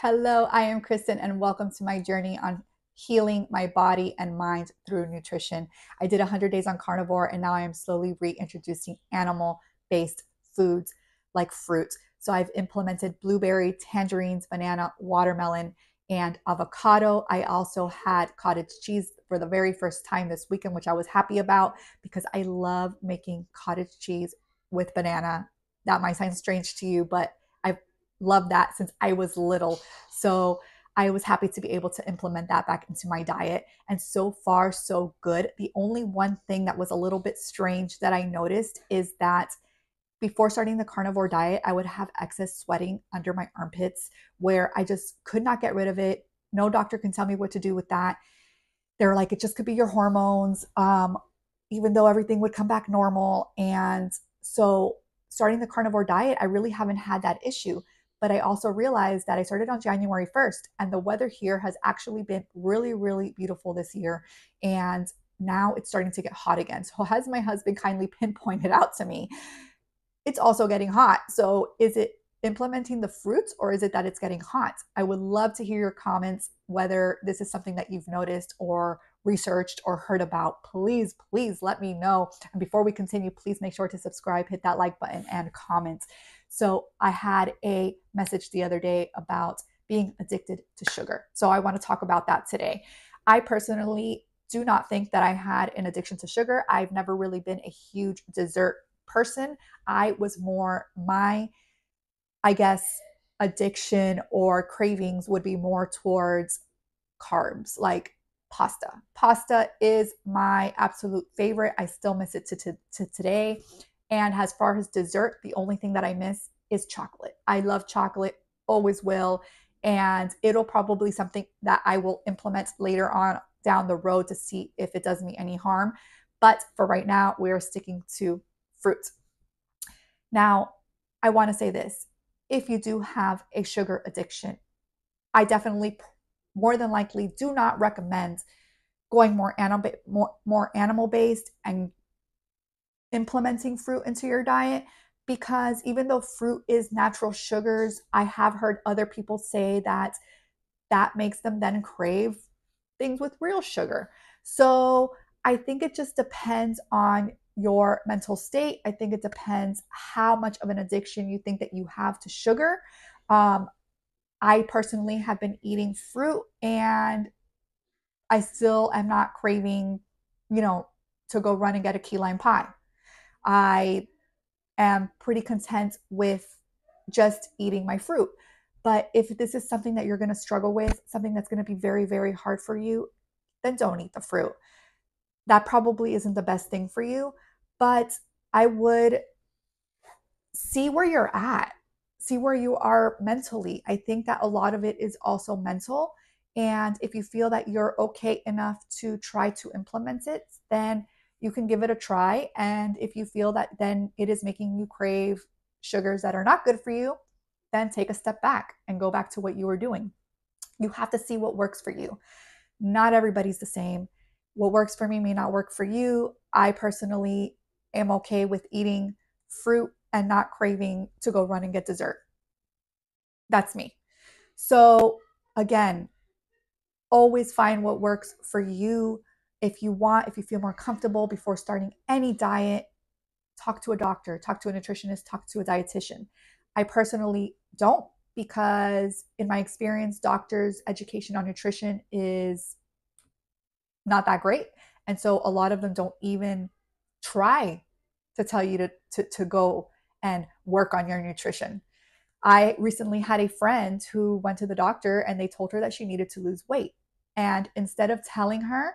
Hello, I am Kristin, and welcome to my journey on healing my body and mind through nutrition. I did 100 days on carnivore, and now I am slowly reintroducing animal based foods like fruit. So I've implemented blueberry, tangerines, banana, watermelon, and avocado. I also had cottage cheese for the very first time this weekend, which I was happy about because I love making cottage cheese with banana. That might sound strange to you, but I've loved that since I was little. So I was happy to be able to implement that back into my diet. And so far, so good. The only one thing that was a little bit strange that I noticed is that before starting the carnivore diet, I would have excess sweating under my armpits where I just could not get rid of it. No doctor can tell me what to do with that. They're like, it just could be your hormones, even though everything would come back normal. And so starting the carnivore diet, I really haven't had that issue. But I also realized that I started on January 1st, and the weather here has actually been really, really beautiful this year. And now it's starting to get hot again. So, as my husband kindly pinpointed out to me, it's also getting hot. So, is it implementing the fruits or is it that it's getting hot? I would love to hear your comments, whether this is something that you've noticed or researched or heard about. Please, please let me know. And before we continue, please make sure to subscribe, hit that like button, and comment. So, I had a message the other day about being addicted to sugar. So, I want to talk about that today. I personally do not think that I had an addiction to sugar. I've never really been a huge dessert person. I was more I guess, addiction or cravings would be more towards carbs, like pasta. Pasta is my absolute favorite. I still miss it to today. And as far as dessert, the only thing that I miss is chocolate. I love chocolate, always will. And it'll probably something that I will implement later on down the road to see if it does me any harm. But for right now, we are sticking to fruit. Now, I want to say this. If you do have a sugar addiction, I definitely more than likely do not recommend going more animal based and implementing fruit into your diet, because even though fruit is natural sugars, I have heard other people say that that makes them then crave things with real sugar. So I think it just depends on your mental state. I think it depends how much of an addiction you think that you have to sugar. Um, I personally have been eating fruit and I still am not craving, you know, to go run and get a key lime pie. I am pretty content with just eating my fruit. But if this is something that you're going to struggle with, something that's going to be very, very hard for you, then don't eat the fruit. That probably isn't the best thing for you, but I would see where you're at, see where you are mentally. I think that a lot of it is also mental. And if you feel that you're okay enough to try to implement it, then you can give it a try. And if you feel that then it is making you crave sugars that are not good for you, then take a step back and go back to what you were doing. You have to see what works for you. Not everybody's the same. What works for me may not work for you. I personally am okay with eating fruit and not craving to go run and get dessert. That's me. So, again, always find what works for you. If you want, if you feel more comfortable before starting any diet, talk to a doctor, talk to a nutritionist, talk to a dietitian. I personally don't, because in my experience, doctors' education on nutrition is not that great. And so a lot of them don't even try to tell you to go and work on your nutrition. I recently had a friend who went to the doctor and they told her that she needed to lose weight. And instead of telling her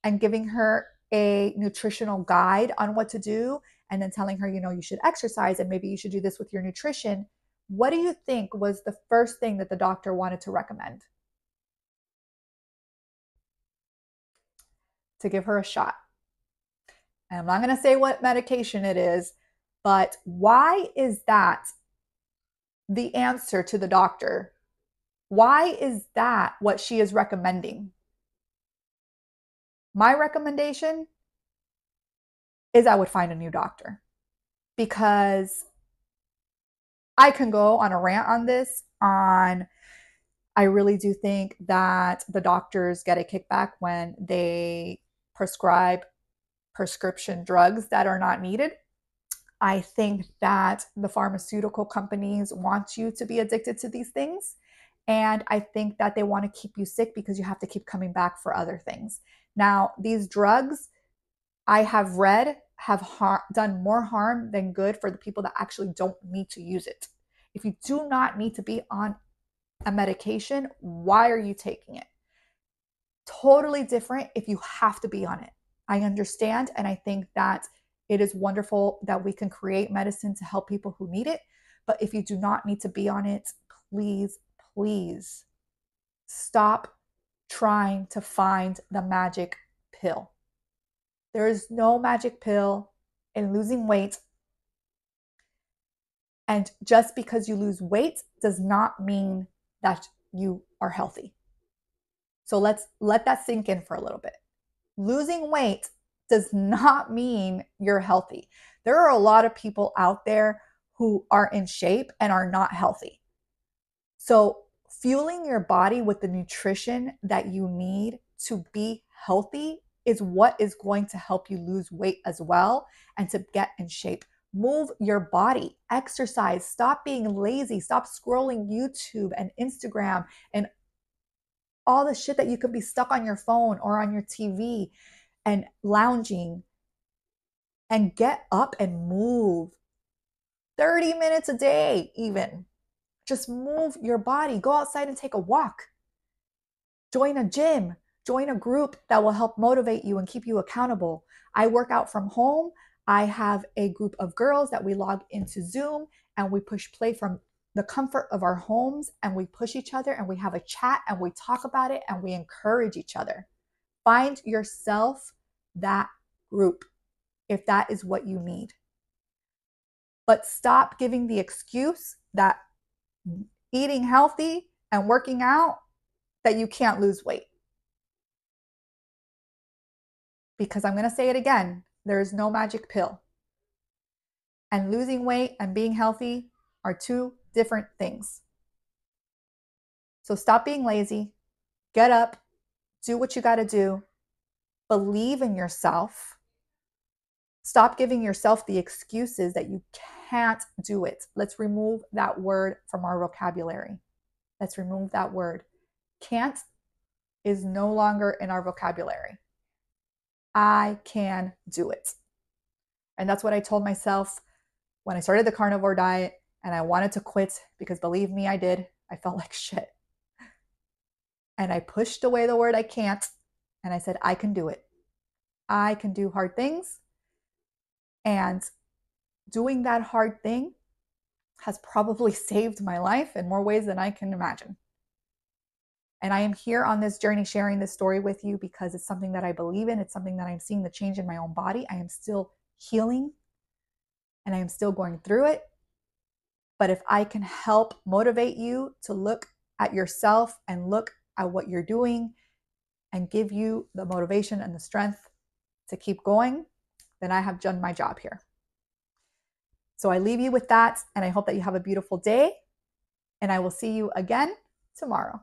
and giving her a nutritional guide on what to do, and then telling her, you should exercise and maybe you should do this with your nutrition, what do you think was the first thing that the doctor wanted to recommend? To give her a shot. And I'm not going to say what medication it is, but why is that the answer to the doctor? Why is that what she is recommending? My recommendation is I would find a new doctor, because I can go on a rant on this, on I really do think that the doctors get a kickback when they prescribe prescription drugs that are not needed. I think that the pharmaceutical companies want you to be addicted to these things. And I think that they want to keep you sick because you have to keep coming back for other things. Now, these drugs I have read have done more harm than good for the people that actually don't need to use it. If you do not need to be on a medication, why are you taking it? Totally different if you have to be on it. I understand, and I think that it is wonderful that we can create medicine to help people who need it. But if you do not need to be on it, please, please stop trying to find the magic pill. There is no magic pill in losing weight. And just because you lose weight does not mean that you are healthy. So let's let that sink in for a little bit. Losing weight does not mean you're healthy. There are a lot of people out there who are in shape and are not healthy. So fueling your body with the nutrition that you need to be healthy is what is going to help you lose weight as well and to get in shape. Move your body, exercise, stop being lazy, stop scrolling YouTube and Instagram and all the shit that you could be stuck on your phone or on your TV and lounging, and get up and move 30 minutes a day, even. Just move your body. Go outside and take a walk. Join a gym. Join a group that will help motivate you and keep you accountable. I work out from home. I have a group of girls that we log into Zoom and we push play from the comfort of our homes, and we push each other and we have a chat and we talk about it and we encourage each other. Find yourself that group if that is what you need. But stop giving the excuse that eating healthy and working out that you can't lose weight. Because I'm going to say it again, there is no magic pill. And losing weight and being healthy are two different things. So stop being lazy, get up, do what you got to do, believe in yourself. Stop giving yourself the excuses that you can't do it. Let's remove that word from our vocabulary. Let's remove that word. Can't is no longer in our vocabulary. I can do it. And that's what I told myself when I started the carnivore diet and I wanted to quit, because believe me, I did. I felt like shit. And I pushed away the word I can't, and I said, I can do it. I can do hard things. And doing that hard thing has probably saved my life in more ways than I can imagine. And I am here on this journey sharing this story with you because it's something that I believe in. It's something that I'm seeing the change in my own body. I am still healing and I am still going through it. But if I can help motivate you to look at yourself and look at what you're doing and give you the motivation and the strength to keep going, then I have done my job here. So I leave you with that, and I hope that you have a beautiful day, and I will see you again tomorrow.